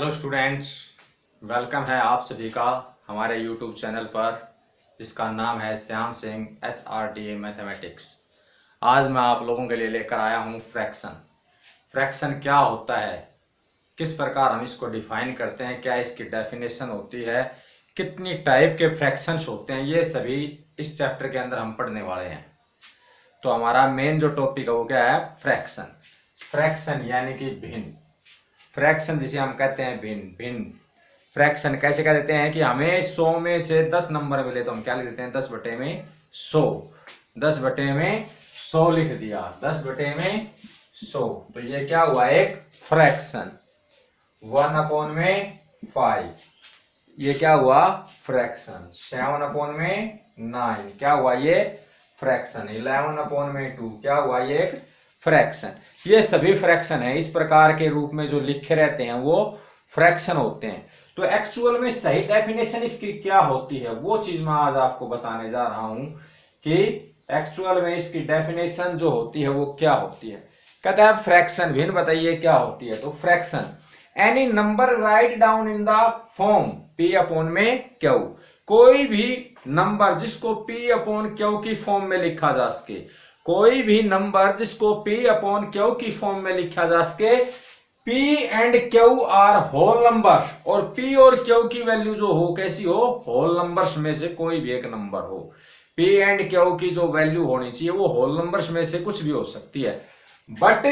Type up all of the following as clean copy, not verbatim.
Hello students, welcome है आप सभी का हमारे यूट्यूब चैनल पर जिसका नाम है श्याम सिंह SRDA मैथमेटिक्स। आज मैं आप लोगों के लिए लेकर आया हूँ फ्रैक्शन। फ्रैक्शन क्या होता है, किस प्रकार हम इसको डिफाइन करते हैं, क्या इसकी डेफिनेशन होती है, कितनी टाइप के फ्रैक्शंस होते हैं, ये सभी इस चैप्टर के अंदर हम पढ़ने वाले हैं। तो हमारा मेन जो टॉपिक है वो क्या है, फ्रैक्शन। फ्रैक्शन यानी कि भिन्न। फ्रैक्शन जिसे हम कहते हैं भिन्न। भिन्न फ्रैक्शन कैसे कह देते हैं कि हमें 100 में से 10 नंबर मिले तो हम क्या लिख देते हैं, 10 बटे में 100। 10 बटे में 100 लिख दिया, 10 बटे में 100। तो ये क्या हुआ, एक फ्रैक्शन। 1/5 ये क्या हुआ, फ्रैक्शन। 7/9 क्या हुआ, ये फ्रैक्शन। 11/2 क्या हुआ, ये फ्रैक्शन। ये सभी फ्रैक्शन है, इस प्रकार के रूप में जो लिखे रहते हैं वो फ्रैक्शन होते हैं। तो एक्चुअल में सही डेफिनेशन इसकी क्या होती है वो चीज मैं आज आपको बताने जा रहा हूं कि एक्चुअल में इसकी डेफिनेशन जो होती है वो क्या होती है। कहता है फ्रैक्शन भिन्न, बताइए क्या होती है। तो fraction any number write down in the form P/Q। कोई भी नंबर जिसको P/Q की फॉर्म में लिखा जा सके, कोई भी नंबर जिसको P/Q की फॉर्म में लिखा जा सके। P and Q are whole numbers, और P और Q की वैल्यू जो हो कैसी हो, होल नंबर्स में से कोई भी एक नंबर हो। P एंड Q की जो वैल्यू होनी चाहिए वो होल नंबर्स में से कुछ भी हो सकती है, but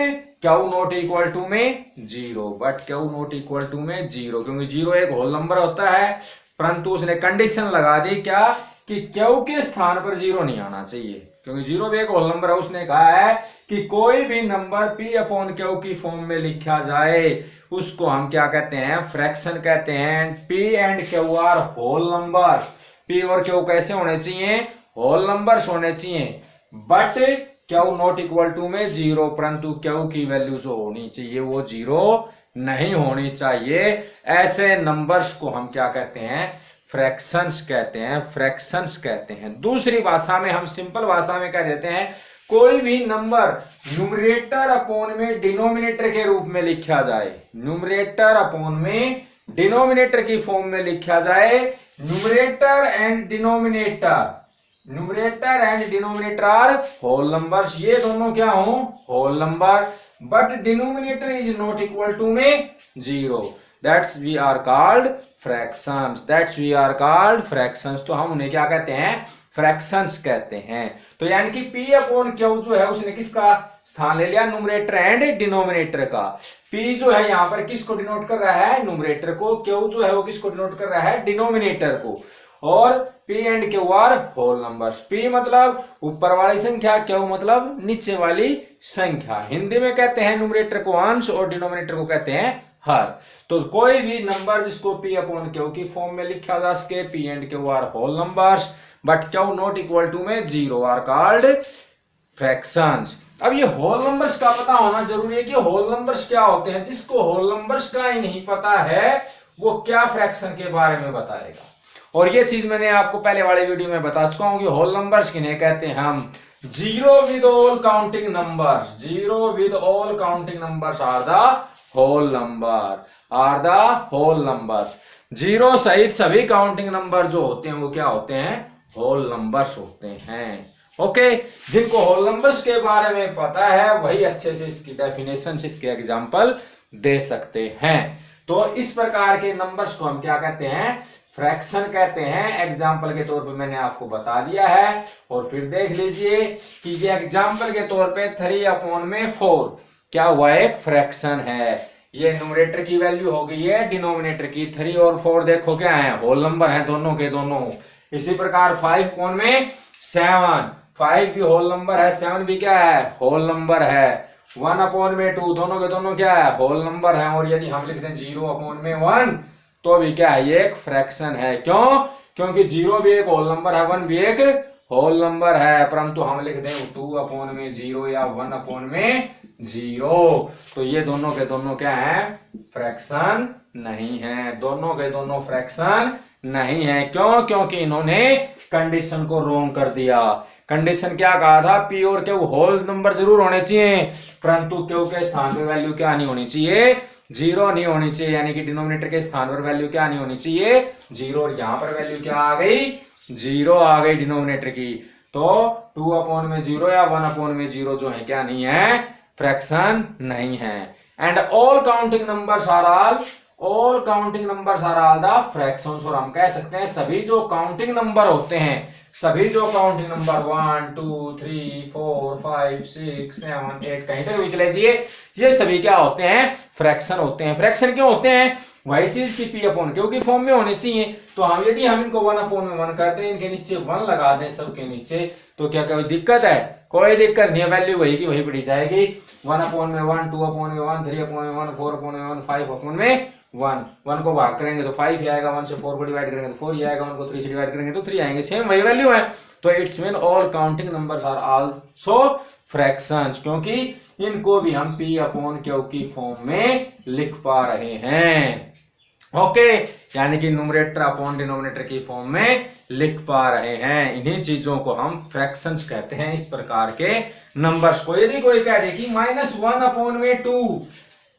Q not equal to में 0। But Q not equal to में 0, क्योंकि 0 एक होल नंबर होता है, परंतु उसने कंडीशन लगा दी क्या कि Q के स्थान पर 0 नहीं आना चाहिए, क्योंकि 0 भी एक होल नंबर है। उसने कहा है कि कोई भी नंबर P/Q की फॉर्म में लिखा जाए उसको हम क्या कहते हैं, फ्रैक्शन कहते हैं। P and Q are whole number. P और Q कैसे होने चाहिए, होल नंबर्स होने चाहिए, but Q not equal to में 0, परंतु Q की वैल्यू जो होनी चाहिए वो 0 नहीं होनी चाहिए। ऐसे नंबर्स को हम क्या कहते हैं, फ्रैक्शंस कहते हैं। फ्रैक्शंस कहते हैं। दूसरी भाषा में हम सिंपल भाषा में कह देते हैं कोई भी नंबर न्यूमरेटर अपॉन में डिनोमिनेटर के रूप में लिखा जाए। न्यूमरेटर अपॉन में डिनोमिनेटर की फॉर्म में लिखा जाए। Numerator and denominator, numerator and denominator are whole numbers. ये दोनों क्या हो, whole number, but denominator is not equal to में 0। That's we are called fractions. That's we are called fractions. तो हम उन्हें क्या कहते हैं, फ्रैक्शंस कहते हैं। तो यानी कि P/Q जो है उसने किसका स्थान ले लिया, न्यूमरेटर एंड डिनोमिनेटर का। P जो है यहां पर किसको डिनोट कर रहा है, न्यूमरेटर को। Q जो है वो किसको डिनोट कर रहा है, डिनोमिनेटर को। और P and Q are whole numbers. P मतलब ऊपर वाली संख्या, Q मतलब नीचे वाली संख्या। हिंदी में कहते हैं न्यूमरेटर को अंश और डिनोमिनेटर को कहते हैं हर। तो कोई भी नंबर जिसको P/Q की फॉर्म में लिखा जा सके, P and Q are whole numbers, but Q not equal to में 0 आर कॉल्ड फ्रैक्शंस। अब ये होल नंबर्स का पता होना जरूरी है कि होल नंबर्स क्या होते हैं। जिसको होल नंबर्स का ही नहीं पता है वो क्या फ्रैक्शन के बारे में बताएगा। और ये चीज मैंने आपको पहले वाले वीडियो में बता चुका हूं कि होल नंबर्स किन्हें कहते हैं हम, zero with all counting numbers. Zero with all counting numbers are the whole number, are the whole numbers. Zero सहित सभी काउंटिंग नंबर जो होते हैं वो क्या होते हैं, होल नंबर्स होते हैं। ओके, जिनको होल नंबर्स के बारे में पता है वही अच्छे से इसकी डेफिनेशन, इसके एग्जांपल दे सकते हैं। तो इस प्रकार के नंबर्स को हम क्या कहते हैं, फ्रैक्शन कहते हैं। एग्जाम्पल के तौर पे मैंने आपको बता दिया है। और फिर देख लीजिए कि ये एग्जाम्पल के तौर पे 3/4 क्या हुआ, एक फ्रैक्शन है। ये न्यूमरेटर की वैल्यू हो गई है डिनोमिनेटर की। 3 और 4 देखो क्या है, होल नंबर है दोनों के दोनों। इसी प्रकार 5/7, 5 भी होल नंबर है, 7 भी क्या है, होल नंबर है। 1/2 दोनों के दोनों क्या है, होल नंबर है। और यदि हम लिख दें 0/1 तो भी क्या है, ये एक फ्रैक्शन है। क्यों, क्योंकि 0 भी एक होल नंबर है, 1 भी एक होल नंबर है, परंतु हम लिख दें 2/0 या 1/0, तो ये दोनों के दोनों क्या है, फ्रैक्शन नहीं है। दोनों के दोनों फ्रैक्शन नहीं है। क्यों? क्योंकि इन्होंने कंडीशन को रोंग कर दिया। कंडीशन क्या कहा था? पी और क्यू होल नंबर जरूर होने चाहिए, परंतु क्यू के स्थान पे वैल्यू क्या नहीं होनी चाहिए? जीरो नहीं होनी चाहिए। यानी कि डिनोमिनेटर के स्थान पर वैल्यू क्या नहीं होनी चाहिए? जीरो। और यहां पर वैल्यू क्या आ गई? जीरो आ गई डिनोमिनेटर की। तो 2/0 या 1/0 जो है क्या नहीं है? फ्रैक्शन नहीं है। And all counting numbers are all the fractions. और हम कह सकते हैं सभी जो काउंटिंग नंबर होते हैं, सभी जो काउंटिंग नंबर 1 2 3 4 5 6 7 8 कहीं तक भी चले जाइए, ये सभी क्या होते हैं? फ्रैक्शन होते हैं। फ्रैक्शन क्यों होते हैं? वही चीज की पी अपॉन क्यू की फॉर्म में होनी चाहिए। तो हम यदि हम इनको 1/1 करते हैं, इनके नीचे 1 लगा दें सबके नीचे, तो क्या कोई दिक्कत है? कोई दिक्कत नहीं है। वैल्यू वही की वही पड़ी जाएगी। 1/1 2/1 3/1 4/1 5/1 1 को भाग करेंगे तो 5 आएगा, 1 से 4 को डिवाइड करेंगे तो 4 ही आएगा, 1 को 3 से डिवाइड करेंगे तो 3 आएंगे। सेम वही वैल्यू है। तो it's mean all counting numbers are also fractions, क्योंकि इनको भी हम पी अपॉन क्यू की फॉर्म में लिख पा रहे हैं। ओके, यानी कि न्यूमरेटर अपॉन डिनोमिनेटर की फॉर्म में लिख पा रहे हैं। इन्हीं चीजों को हम फ्रैक्शंस कहते हैं, इस प्रकार के नंबर्स को। यदि कोई कह दे कि -1/2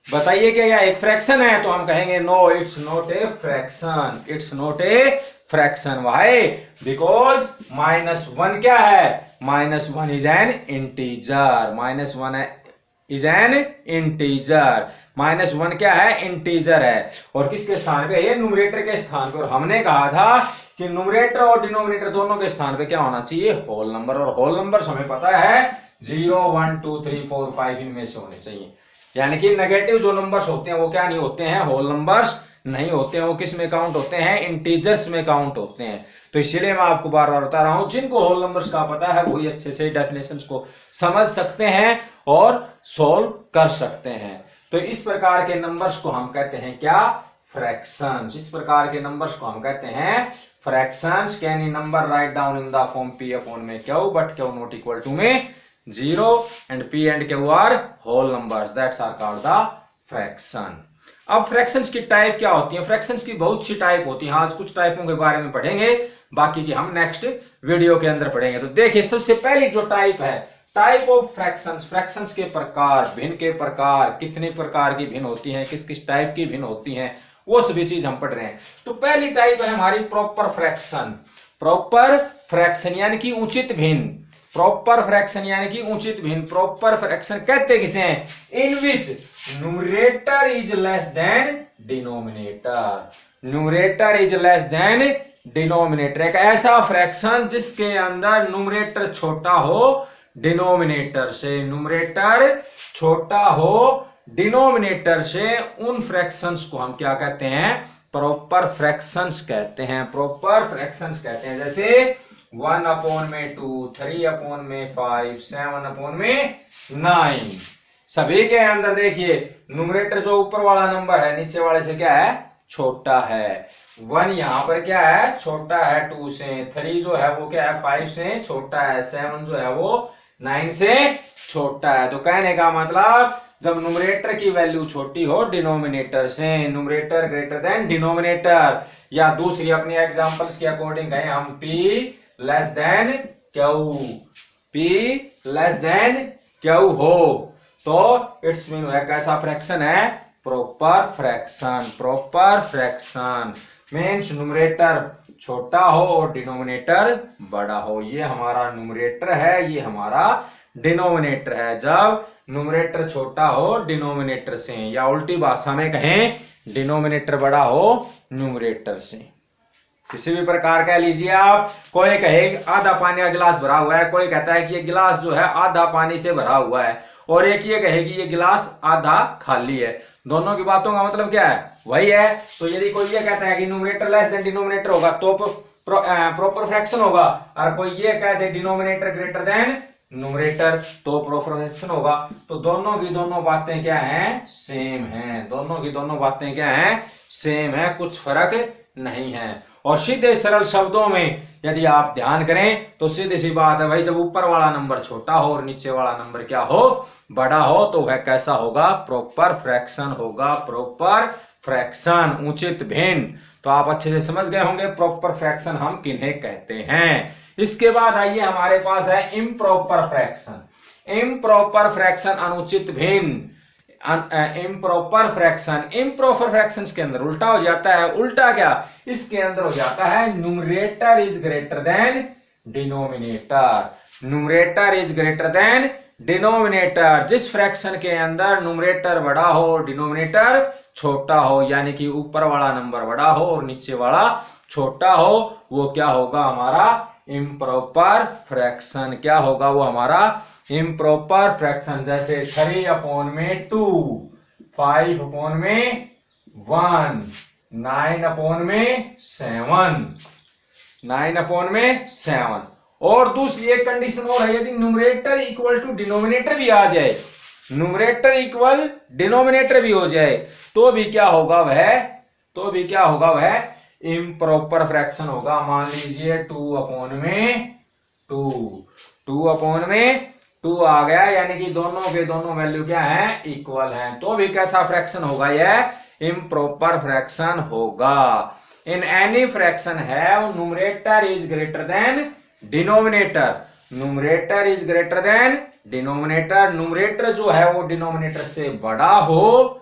बताइए क्या यह एक फ्रैक्शन है, तो हम कहेंगे no, it's not a fraction. It's not a fraction. Why? Because -1 क्या है? -1 is an integer. -1 is an integer. -1 क्या है? इंटीजर है। और किसके स्थान पे? ये न्यूमरेटर के स्थान पे। और हमने कहा था कि न्यूमरेटर और डिनोमिनेटर दोनों के स्थान पे क्या होना चाहिए? Whole number. और होल नंबर हमें पता है 0 1 2 3 4 5 इनमें से होने चाहिए। यानी कि नेगेटिव जो नंबर्स होते हैं वो क्या नहीं होते हैं? होल नंबर्स नहीं होते हैं। वो किस में काउंट होते हैं? इंटीजर्स में काउंट होते हैं। तो इसीलिए मैं आपको बार बार बता रहा हूं, जिनको होल नंबर्स का पता है वही अच्छे से डेफिनेशंस को समझ सकते हैं और सोल्व कर सकते हैं। तो इस प्रकार के नंबर्स को हम कहते हैं क्या? फ्रैक्शंस। इस प्रकार के नंबर्स को हम कहते हैं fractions. Can a number write down in the form P upon में Q but Q not equal to में 0 and p and q are whole numbers, that's are called the fraction। अब फ्रैक्शंस की type क्या होती है? Fractions की बहुत सी type होती है। आज कुछ टाइपों के बारे में पढ़ेंगे, बाकी की हम नेक्स्ट वीडियो के अंदर पढ़ेंगे। तो देखिए, सबसे पहली जो टाइप है, टाइप ऑफ फ्रैक्शंस। फ्रैक्शंस के प्रकार, भिन्न के प्रकार, कितने प्रकार की भिन्न होती हैं, किस किस टाइप की भिन्न होती हैं, वो सभी चीज हम पढ़ रहे हैं। तो पहली टाइप है हमारी प्रॉपर फ्रैक्शन। प्रॉपर फ्रैक्शन यानी कि उचित भिन्न। प्रॉपर फ्रैक्शन यानी कि उचित भिन्न। प्रॉपर फ्रैक्शन कहते किसे हैं? In which numerator is less than denominator. Numerator is less than denominator. एक ऐसा फ्रैक्शन जिसके अंदर न्यूमरेटर छोटा हो डिनोमिनेटर से। न्यूमरेटर छोटा हो डिनोमिनेटर से। उन फ्रैक्शंस को हम क्या कहते हैं? प्रॉपर फ्रैक्शंस कहते हैं। प्रॉपर फ्रैक्शंस कहते हैं। जैसे 1/2 3/5 7/9। सभी के अंदर देखिए, न्यूमरेटर जो ऊपर वाला नंबर है नीचे वाले से क्या है? छोटा है। 1 यहां पर क्या है? छोटा है 2 से। 3 जो है वो क्या है? 5 से छोटा है। 7 जो है वो 9 से छोटा है। तो कहने का मतलब, जब न्यूमरेटर की वैल्यू छोटी हो डिनोमिनेटर से, न्यूमरेटर ग्रेटर देन डिनोमिनेटर, या दूसरी अपनी एग्जांपल्स के अकॉर्डिंग कहें हम P less than Q, P less than Q हो, तो इट्स मीन है कैसा फ्रैक्शन है? Proper fraction. Proper fraction means numerator छोटा हो और डिनोमिनेटर बड़ा हो। ये हमारा न्यूमरेटर है, ये हमारा डिनोमिनेटर है। जब न्यूमरेटर छोटा हो डिनोमिनेटर से, या उल्टी भाषा में कहें डिनोमिनेटर बड़ा हो न्यूमरेटर से। किसी भी प्रकार कह लीजिए आप, कोई कहे आधा पानी का गिलास भरा हुआ है, कोई कहता है कि ये गिलास जो है आधा पानी से भरा हुआ है, और एक ये कहे कि ये गिलास आधा खाली है। दोनों की बातों का मतलब क्या है? वही है। तो यदि कोई ये कहता है कि न्यूमरेटर लेस देन डिनोमिनेटर होगा तो प्रॉपर फ्रैक्शन होगा, और कोई ये कहते हैं डिनोमिनेटर ग्रेटर देन न्यूमरेटर तो प्रॉपर फ्रैक्शन होगा। तो दोनों की दोनों बातें क्या हैं? सेम हैं। दोनों की दोनों बातें क्या हैं? सेम है, कुछ फर्क नहीं है। और सीधे सरल शब्दों में यदि आप ध्यान करें तो सीधी सी बात है भाई, जब ऊपर वाला नंबर छोटा हो और नीचे वाला नंबर क्या हो? बड़ा हो, तो वह कैसा होगा? प्रॉपर फ्रैक्शन होगा। प्रॉपर फ्रैक्शन, उचित भिन्न। तो आप अच्छे से समझ गए होंगे प्रॉपर फ्रैक्शन हम किन्हें कहते हैं। इसके बाद आइए हमारे पास है इम्प्रॉपर फ्रैक्शन। इम्प्रॉपर फ्रैक्शन अनुचित भिन्न। इम्प्रॉपर फ्रैक्शन, इम्प्रॉपर फ्रैक्शन के अंदर उल्टा हो जाता है। उल्टा क्या, इसके अंदर हो जाता है numerator is greater than denominator. Numerator is greater than denominator. जिस फ्रैक्शन के अंदर न्यूमरेटर बड़ा हो डिनोमिनेटर छोटा हो, यानी कि ऊपर वाला नंबर बड़ा हो और नीचे वाला छोटा हो, वो क्या होगा हमारा इम्प्रॉपर फ्रैक्शन। क्या होगा वो हमारा इम्प्रॉपर फ्रैक्शन। जैसे 3/2, 5/1, 9/7, 9/7। और दूसरी एक कंडीशन और है, यदि न्यूमरेटर इक्वल टू डिनोमिनेटर भी आ जाए, न्यूमरेटर इक्वल डिनोमिनेटर भी हो जाए, तो भी क्या होगा वह इम्प्रॉपर फ्रैक्शन होगा। मान लीजिए 2/2 आ गया, यानी कि दोनों के दोनों वैल्यू क्या है, इक्वल हैं, तो भी कैसा फ्रैक्शन होगा, यह इम्प्रॉपर फ्रैक्शन होगा। इन एनी फ्रैक्शन है numerator is greater than denominator. Numerator is greater than denominator. Numerator जो है वो डिनोमिनेटर से बड़ा हो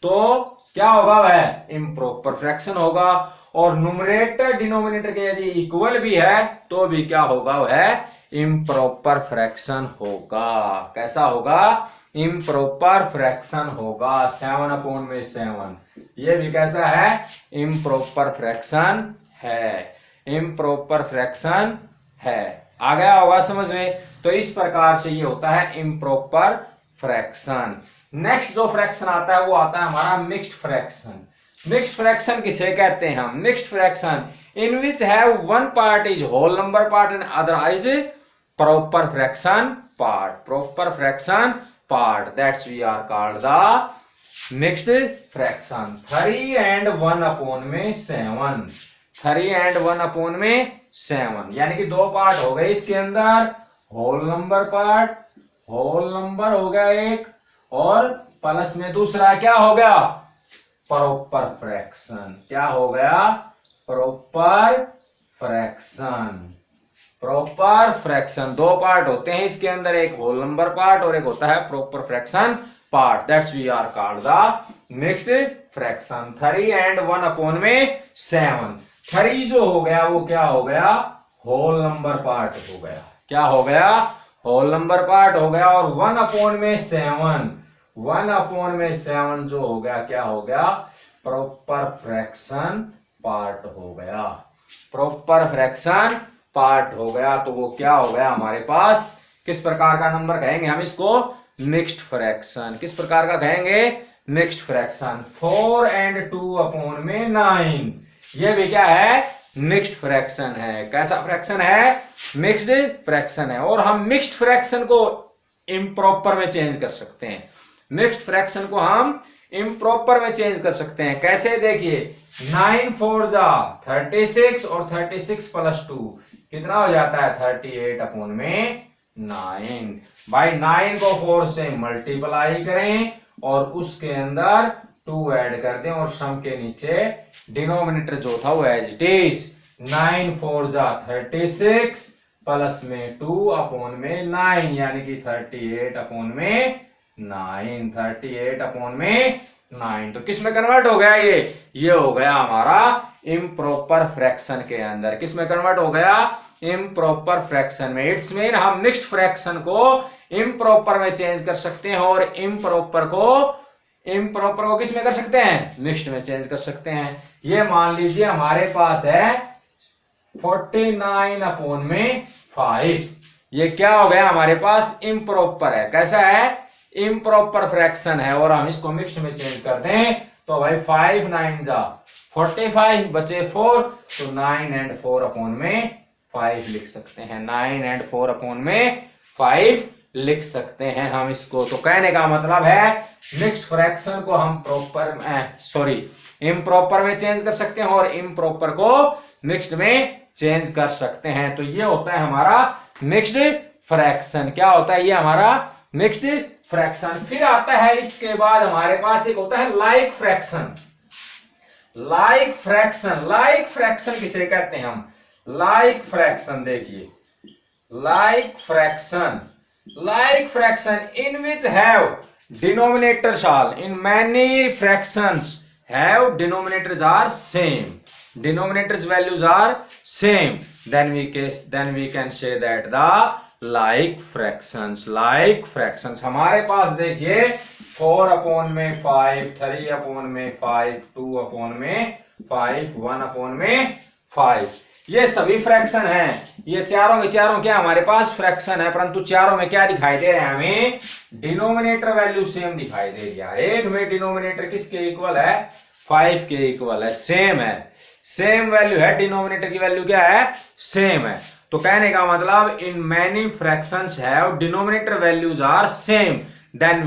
तो क्या होगा, वह इम्प्रॉपर फ्रैक्शन होगा। और न्यूमरेटर डिनोमिनेटर के यदि इक्वल भी है तो भी क्या होगा, वह इम्प्रॉपर फ्रैक्शन होगा। कैसा होगा, इम्प्रॉपर फ्रैक्शन होगा। 7/7, ये भी कैसा है, इम्प्रॉपर फ्रैक्शन है। इम्प्रॉपर फ्रैक्शन है। आ गया होगा समझ में। तो इस प्रकार से ये होता है इम्प्रॉपर फ्रैक्शन। नेक्स्ट जो फ्रैक्शन आता है वो आता है हमारा मिक्स्ड फ्रैक्शन। मिक्स्ड फ्रैक्शन किसे कहते हैं हम, mixed fraction in which have one part is whole number part and other is proper fraction part. Proper fraction part, that's we are called the mixed fraction. 3/1/7, 3/1/7, यानी कि दो part हो गए इसके अंदर, whole number part, whole number हो गया एक, और प्लस में दूसरा क्या हो गया, प्रॉपर फ्रैक्शन। क्या हो गया, प्रॉपर फ्रैक्शन। प्रॉपर फ्रैक्शन दो पार्ट होते हैं इसके अंदर, एक होल नंबर पार्ट और एक होता है proper fraction part, that's we are called the mixed fraction. 3/1/7, 3 जो हो गया वो क्या हो गया, होल नंबर पार्ट हो गया। क्या हो गया, होल नंबर पार्ट हो गया। और 1/7, 1/7 जो हो गया क्या हो गया, प्रॉपर फ्रैक्शन पार्ट हो गया। प्रॉपर फ्रैक्शन पार्ट हो गया। तो वो क्या हो गया हमारे पास, किस प्रकार का नंबर कहेंगे हम इसको, मिक्स्ड फ्रैक्शन। किस प्रकार का कहेंगे, मिक्स्ड फ्रैक्शन। 4/2/9, ये भी क्या है, मिक्स्ड फ्रैक्शन है। कैसा फ्रैक्शन है, मिक्स्ड फ्रैक्शन है। और हम मिक्स्ड फ्रैक्शन को इम्प्रॉपर में चेंज कर सकते हैं। मिक्स्ड फ्रैक्शन को हम इम्प्रॉपर में चेंज कर सकते हैं। कैसे, देखिए 9×4 = 36 और 36 + 2 कितना हो जाता है, 38/9। भाई 9 को 4 से मल्टीप्लाई करें और उसके अंदर 2 ऐड कर दें और सम के नीचे डिनोमिनेटर जो था वो एज इट इज। 9×4 = 36 प्लस में 2/9, यानी कि 38/9, 38/9। तो किस में कन्वर्ट हो गया, ये हो गया हमारा इम्प्रॉपर फ्रैक्शन के अंदर। किस में कन्वर्ट हो गया, इम्प्रॉपर फ्रैक्शन में। इट्स मीन हम मिक्स्ड फ्रैक्शन को इम्प्रॉपर में चेंज कर सकते हैं और इम्प्रॉपर को किस में कर सकते हैं, मिक्स्ड में चेंज कर सकते हैं। ये मान लीजिए हमारे पास है 49/5, ये क्या हो गया हमारे पास, इम्प्रॉपर है। कैसा है, इम्प्रॉपर फ्रैक्शन है। और हम इसको मिक्स्ड में चेंज कर दें तो भाई 5 9 45 बचे 4, तो 9 and 4/5 लिख सकते हैं। 9 and 4/5 लिख सकते हैं हम इसको। तो कहने का मतलब है मिक्स्ड फ्रैक्शन को हम इम्प्रॉपर में चेंज कर सकते हैं और इम्प्रॉपर को मिक्स्ड में चेंज कर सकते हैं। तो ये होता है हमारा मिक्स्ड फ्रैक्शन। क्या होता है, ये हमारा मिक्स्ड फ्रैक्शन। फिर आता है इसके बाद हमारे पास एक होता है like fraction. Like fraction, like fraction किसे कहते हैं हम? लाइक फ्रैक्शन, देखिए like fraction, like fraction in which have denominator shall, in many fractions have denominators are same, denominators values are same, then we can say that the like fractions, like fractions हमारे पास देखिए 4 upon में 5, 3 upon में 5, 2 upon में 5, 1 upon में 5, ये सभी fraction हैं। ये चारों के चारों क्या हमारे पास फ्रैक्शन है, परंतु चारों में क्या दिखाई दे रहे हैं हमें? डिनोमिनेटर वैल्यू सेम दिखाई दे रही है। एक में डिनोमिनेटर किसके इक्वल है? 5 के इक्वल है, सेम है, सेम वैल्यू है, डिनोमिनेटर की वैल्यू क्या है? सेम है। तो कहने का मतलब in many fractions have denominator values are same, then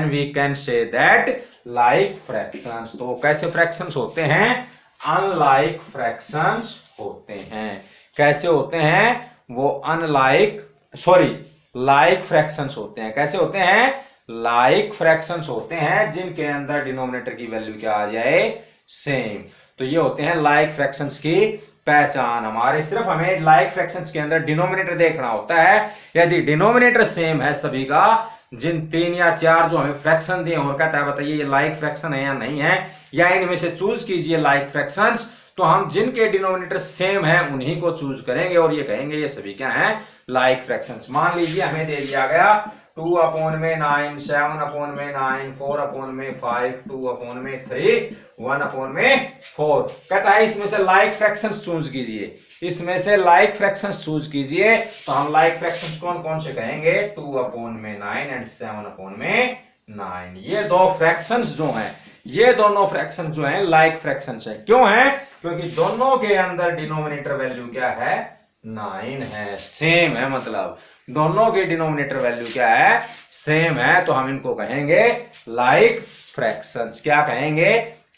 we can say that like fractions. तो कैसे फ्रैक्शंस होते हैं? अनलाइक फ्रैक्शंस होते हैं। कैसे होते हैं वो? अनलाइक, सॉरी, लाइक फ्रैक्शंस होते हैं। कैसे होते हैं? लाइक फ्रैक्शंस होते हैं जिनके अंदर डिनोमिनेटर की वैल्यू क्या आ जाए? सेम। तो ये होते हैं लाइक फ्रैक्शंस की पहचान। हमारे सिर्फ हमें लाइक फ्रैक्शंस के अंदर डिनोमिनेटर देखना होता है। यदि डिनोमिनेटर सेम है सभी का, जिन 3 या 4 जो हमें फ्रैक्शन दिए और कहता है बताइए ये लाइक फ्रैक्शन है या नहीं है, या इनमें से चूज कीजिए लाइक फ्रैक्शंस, तो हम जिनके डिनोमिनेटर सेम है उन्हीं को चूज करेंगे और ये कहेंगे ये सभी क्या हैं? Like fractions. मान लीजिए हमें दे दिया गया 2 अपॉन में 9, 7 अपॉन में 9, 4 अपॉन में 5, 2 अपॉन में 3, 1 अपॉन में 4। कहता है इसमें से लाइक फ्रैक्शंस चूज कीजिए, इसमें से लाइक फ्रैक्शंस चूज कीजिए। तो हम लाइक फ्रैक्शंस कौन कौन से कहेंगे? 2 अपॉन में 9 एंड 7 अपॉन में 9। ये दो फ्रैक्शंस जो हैं, ये दोनों फ्रैक्शन जो हैं लाइक फ्रैक्शंस है। क्यों है? क्योंकि दोनों के अंदर डिनोमिनेटर वैल्यू क्या है? 9 है, सेम है, मतलब दोनों के डिनोमिनेटर वैल्यू क्या है? सेम है। तो हम इनको कहेंगे लाइक फ्रैक्शंस। क्या कहेंगे?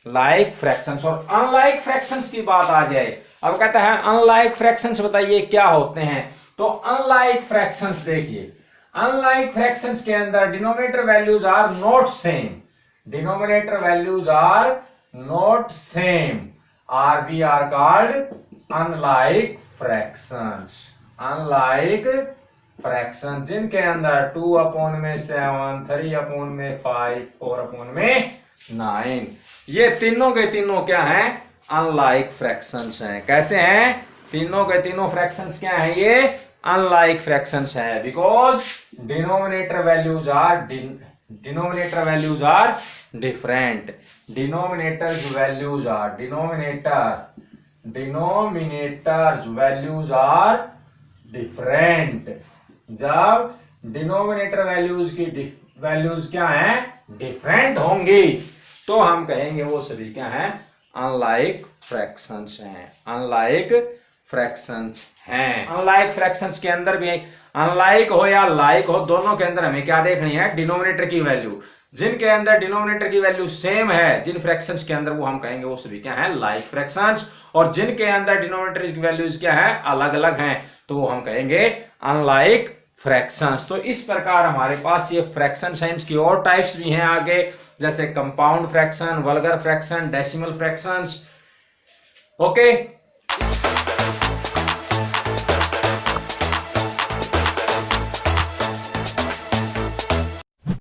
Like fractions. और अनलाइक फ्रैक्शंस की बात आ जाए, अब कहता है अनलाइक फ्रैक्शंस बताइए क्या होते हैं? तो अनलाइक फ्रैक्शंस देखिए, अनलाइक फ्रैक्शंस के अंदर denominator values are not same, denominator values are not same, are be are called unlike fractions. Unlike fraction जिनके अंदर 2 अपॉन में 7, 3 अपॉन में 5, 4 अपॉन में 9, ये तीनों के तीनों क्या हैं? अनलाइक फ्रैक्शंस हैं। कैसे हैं? तीनों के तीनों फ्रैक्शंस क्या हैं? ये अनलाइक फ्रैक्शंस हैं, because denominator values are different, denominators values are denominators values are different. जब डिनोमिनेटर वैल्यूज की वैल्यूज क्या हैं? डिफरेंट होंगी, तो हम कहेंगे वो सभी क्या हैं? अनलाइक फ्रैक्शंस हैं, अनलाइक फ्रैक्शंस हैं। अनलाइक फ्रैक्शंस के अंदर भी अनलाइक हो या लाइक हो, दोनों के अंदर हमें क्या देखनी है? डिनोमिनेटर की वैल्यू। जिनके अंदर डिनोमिनेटर की वैल्यू सेम है, जिन फ्रैक्शंस के अंदर, वो हम कहेंगे वो सभी क्या हैं? Like fractions. और जिनके अंदर डिनोमिनेटर की वैल्यूज क्या है? अलग अलग हैं, तो वो हम कहेंगे अनलाइक फ्रैक्शंस। तो इस प्रकार हमारे पास ये फ्रैक्शन साइंस की और टाइप्स भी हैं आगे, जैसे compound fraction, vulgar fraction, decimal fractions. Okay.